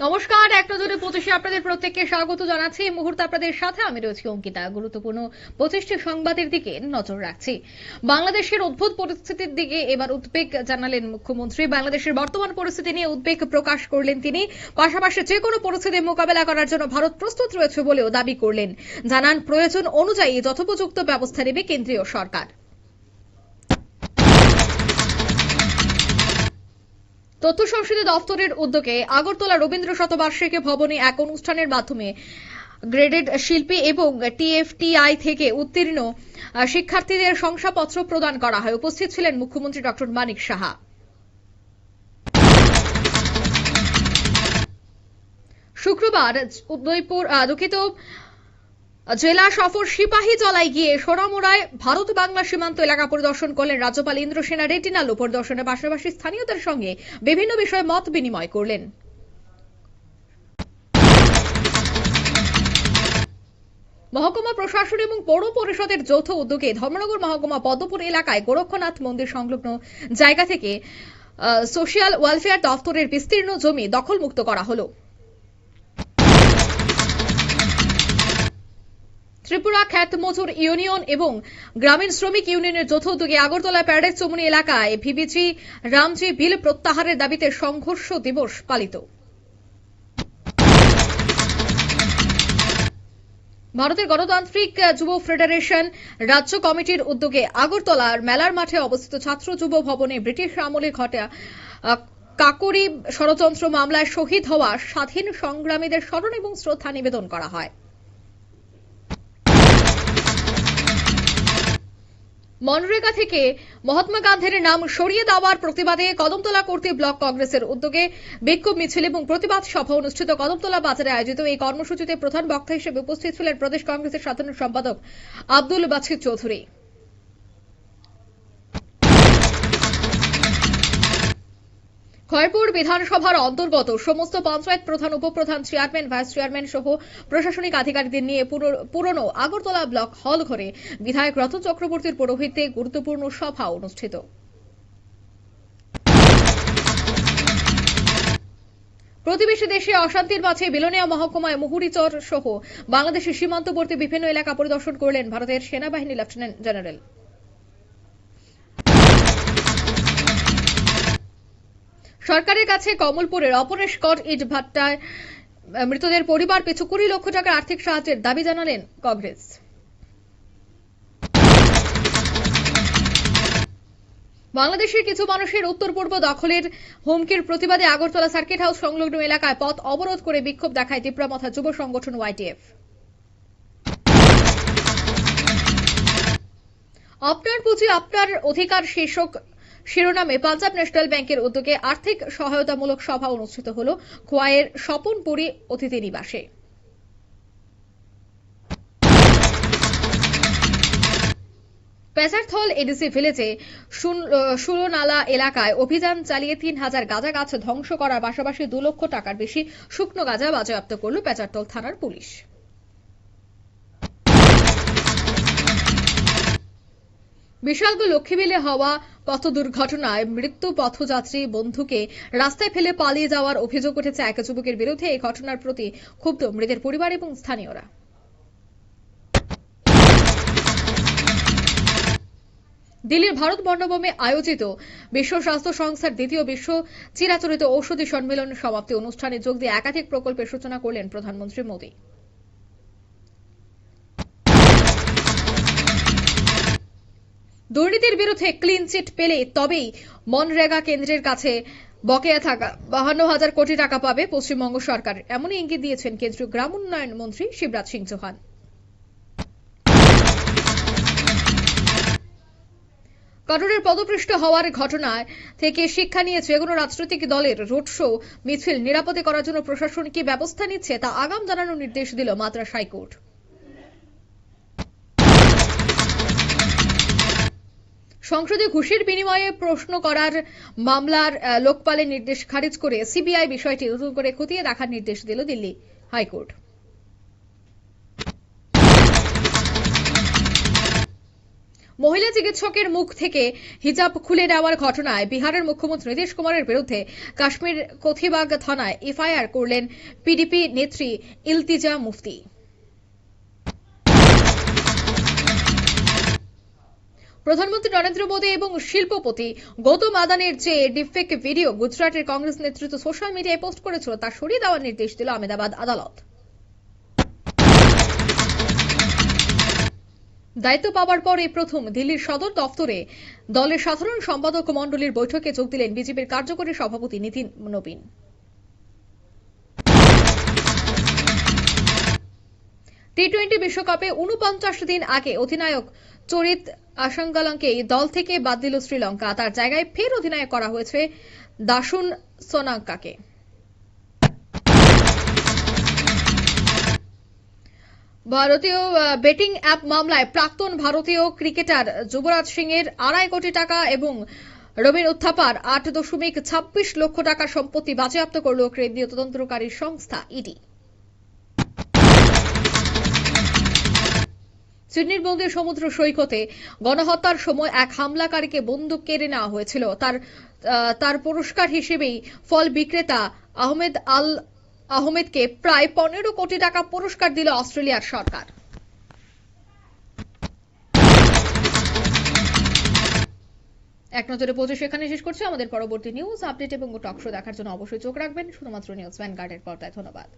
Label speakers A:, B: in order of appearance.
A: নমস্কার, এক নজরে 25-এ আপনাদের প্রত্যেককে স্বাগত জানাচ্ছি। এই মুহূর্তে আপনাদের সাথে আমি রয়েছি অঙ্কিতা। গুরুত্বপূর্ণ 25টি সংবাদের দিকে নজর রাখছি। বাংলাদেশের অদ্ভুত পরিস্থিতির দিকে এবার উদ্বেগ জানালেন মুখ্যমন্ত্রী। বাংলাদেশের বর্তমান পরিস্থিতি নিয়ে উদ্বেগ প্রকাশ করলেন তিনি। পাশাপাশি যে কোনো পরিস্থিতি মোকাবেলা করার জন্য ভারত প্রস্তুত রয়েছে বলেও দাবি করলেন। জানান, প্রয়োজন অনুযায়ী যথোপযুক্ত ব্যবস্থা নেবে কেন্দ্রীয় সরকার। তথ্য সংস্কৃতি দফতরের উদ্যোগে আগরতলা রবীন্দ্র শতবার্ষিকী ভবনে এক অনুষ্ঠানের মাধ্যমে গ্রেডেড শিল্পী এবং টিএফটিআই থেকে উত্তীর্ণ শিক্ষার্থীদের শংসাপত্র প্রদান করা হয়। উপস্থিত ছিলেন মুখ্যমন্ত্রী ডক্টর মানিক সাহা। শুক্রবার জেলা সফর সিপাহীজলায় গিয়ে সোনামুড়ায় ভারত বাংলা সীমান্ত এলাকা পরিদর্শন করলেন রাজ্যপাল ইন্দ্রসেনা রেটিনালু। পরিদর্শনের পাশাপাশি স্থানীয়দের সঙ্গে বিভিন্ন বিষয়ে মত বিনিময় করলেন। মহকুমা প্রশাসন এবং পৌর পরিষদের যৌথ উদ্যোগে ধর্মনগর মহকুমা পদ্মপুর এলাকায় গোরক্ষনাথ মন্দির সংলগ্ন জায়গা থেকে সোশ্যাল ওয়েলফেয়ার দফতরের বিস্তীর্ণ জমি দখলমুক্ত করা হলো। ত্রিপুরা খ্যাত মজুর ইউনিয়ন এবং গ্রামীণ শ্রমিক ইউনিয়নের যৌথ উদ্যোগে আগরতলা প্যারেড চৌমুনি এলাকায় ভিবিজি রামজি বিল প্রত্যাহারের দাবিতে সংঘর্ষ দিবস পালিত। ভারতের গণতান্ত্রিক যুব ফেডারেশন রাজ্য কমিটির উদ্যোগে আগরতলার মেলার মাঠে অবস্থিত ছাত্র যুব ভবনে ব্রিটিশ আমলে ঘটা কাকরি ষড়যন্ত্র মামলায় শহীদ হওয়া স্বাধীন সংগ্রামীদের স্মরণ এবং শ্রদ্ধা নিবেদন করা হয়। মনরেগা থেকে মহাত্মা গান্ধীর নাম সরিয়ে দেওয়ার প্রতিবাদে কদমতলা কর্তৃক ব্লক কংগ্রেসের উদ্যোগে বিক্ষোভ মিছিল এবং প্রতিবাদ সভা অনুষ্ঠিত। কদমতলা বাজারে আয়োজিত এই কর্মসূচিতে প্রধান বক্তা হিসেবে উপস্থিত ছিলেন প্রদেশ কংগ্রেসের সাধারণ সম্পাদক আব্দুল বাছির চৌধুরী। খয়রপুর বিধানসভার অন্তর্গত সমস্ত পঞ্চায়েত প্রধান, উপপ্রধান, চেয়ারম্যান, ভাইস চেয়ারম্যান সহ প্রশাসনিক আধিকারিকদের নিয়ে পুরনো আগরতলা ব্লক হল ঘরে বিধায়ক রতন চক্রবর্তীর পৌরোহিত্যে গুরুত্বপূর্ণ সভা অনুষ্ঠিত। প্রতিবেশী দেশে অশান্তির মাঝে বিলোনিয়া মহকুমায় মুহুরীচর সহ বাংলাদেশের সীমান্তবর্তী বিভিন্ন এলাকা পরিদর্শন করলেন ভারতের সেনাবাহিনী লেফটেন্যান্ট জেনারেল। সরকারের কাছে কমলপুরের অপরেশগড় ইট ভাট্টায় মৃতদের পরিবার পিছু 20 লক্ষ টাকার আর্থিক সাহায্যের দাবি জানালেন কংগ্রেস। বাংলাদেশের কিছু মানুষের উত্তর পূর্ব দখলের হুমকির প্রতিবাদে আগরতলা সার্কিট হাউস সংলগ্ন এলাকায় পথ অবরোধ করে বিক্ষোভ দেখায় তীব্রমাথা যুব সংগঠন ওয়াইটিএফ। আপনার পুঁজি আপনার অধিকার শীর্ষক শিরোনামে পাঞ্জাব ন্যাশনাল ব্যাংকের উদ্যোগে আর্থিক সহায়তামূলক সভা অনুষ্ঠিত হল খোয়াইয়ের স্বপনপুরী অতিথি নিবাসে। পেসারথল এডিসি ভিলেজে সুলোনালা এলাকায় অভিযান চালিয়ে 3000 গাঁজা গাছ ধ্বংস করার পাশাপাশি 2 লক্ষ টাকার বেশি শুকনো গাঁজা বাজেয়াপ্ত করল পেসারথল থানার পুলিশ। বিশালগড় লক্ষ্মীবিলে হওয়া পথ দুর্ঘটনায় মৃত্যু পথযাত্রী বন্ধুকে রাস্তায় ফেলে পালিয়ে যাওয়ার অভিযোগ উঠেছে এক যুবকের বিরুদ্ধে। এই ঘটনার প্রতি ক্ষুব্ধ মৃতের পরিবার এবং স্থানীয়রা। দিল্লির ভারত মণ্ডপমে আয়োজিত বিশ্ব স্বাস্থ্য সংস্থার দ্বিতীয় বিশ্ব চিরাচরিত ঔষধি সম্মেলন সমাপ্তি অনুষ্ঠানে যোগ দিয়ে একাধিক প্রকল্পের সূচনা করলেন প্রধানমন্ত্রী মোদী। দুর্নীতির বিরুদ্ধে ক্লিন চিট পেলে তবেই মনরেগা কেন্দ্রের কাছে বকেয়া থাকা 52,000 কোটি টাকা পাবে পশ্চিমবঙ্গ সরকার, এমনই ইঙ্গিত দিয়েছেন কেন্দ্রীয় গ্রাম উন্নয়ন মন্ত্রী শিবরাজ সিং চৌহান। কারুরের পদপৃষ্ট হওয়ার ঘটনা থেকে শিক্ষা নিয়ে যেকোনো রাজনৈতিক দলের রোড শো মিছিল নিরাপদে করার জন্য প্রশাসন কি ব্যবস্থা নিচ্ছে তা আগাম জানানোর নির্দেশ দিল মাদ্রাজ হাইকোর্ট। সংসদে ঘুষের বিনিময়ে প্রশ্ন করার মামলার লোকপালের নির্দেশ খারিজ করে সিবিআই বিষয়টি নতুন করে খতিয়ে দেখার নির্দেশ দিল দিল্লি হাইকোর্ট। মহিলা চিকিৎসকের মুখ থেকে হিজাব খুলে নেওয়ার ঘটনায় বিহারের মুখ্যমন্ত্রী নীতিশ কুমারের বিরুদ্ধে কাশ্মীর কোথিবাগ থানায় এফআইআর করলেন পিডিপি নেত্রী ইলতিজা মুফতি। প্রধানমন্ত্রী নরেন্দ্র মোদী এবং শিল্পপতি গৌতম আদানির যে ডিপফেক ভিডিও গুজরাটের কংগ্রেস নেতৃত্ব সোশ্যাল মিডিয়ায় পোস্ট করেছিল তা সরিয়ে দেওয়ার নির্দেশ দিল আহমেদাবাদ আদালত। দায়িত্ব পাওয়ার পরে প্রথম দিল্লির সদর দফতরে দলের সাধারণ সম্পাদক মণ্ডলীর বৈঠকে যোগ দিলেন বিজেপির কার্যকরী সভাপতি নীতিন নবীন। টি-20 বিশ্বকাপে ৪৯ দিন আগে অধিনায়ক চরিত আসাঙ্গালকে দল থেকে বাদ দিল শ্রীলঙ্কা। তার জায়গায় ফের অধিনায়ক করা হয়েছে দাসুন সোনাঙ্কাকে। ভারতীয় বেটিং অ্যাপ মামলায় প্রাক্তন ভারতীয় ক্রিকেটার যুবরাজ সিং এর ২.৫ কোটি টাকা এবং রবিন উত্থাপার ৮.২৬ লক্ষ টাকা সম্পত্তি বাজেয়াপ্ত করল কেন্দ্রীয় তদন্তকারী সংস্থা ইডি। সিডনির বঙ্গের সমুদ্র সৈকতে গণহত্যার সময় এক হামলাকারীকে বন্দুক কেড়ে নেওয়া হয়েছিল। তার পুরস্কার হিসেবেই ফল বিক্রেতা আহমেদকে প্রায় ১৫ কোটি টাকা পুরস্কার দিল অস্ট্রেলিয়ার সরকার। এক নজরে ২৫ এখানে শেষ করছে। আমাদের পরবর্তী নিউজ আপডেট এবং টক শো দেখার জন্য অবশ্যই চোখ রাখবেন শুধুমাত্র নিউজ ভ্যানগার্ডের পর্দায়। ধন্যবাদ।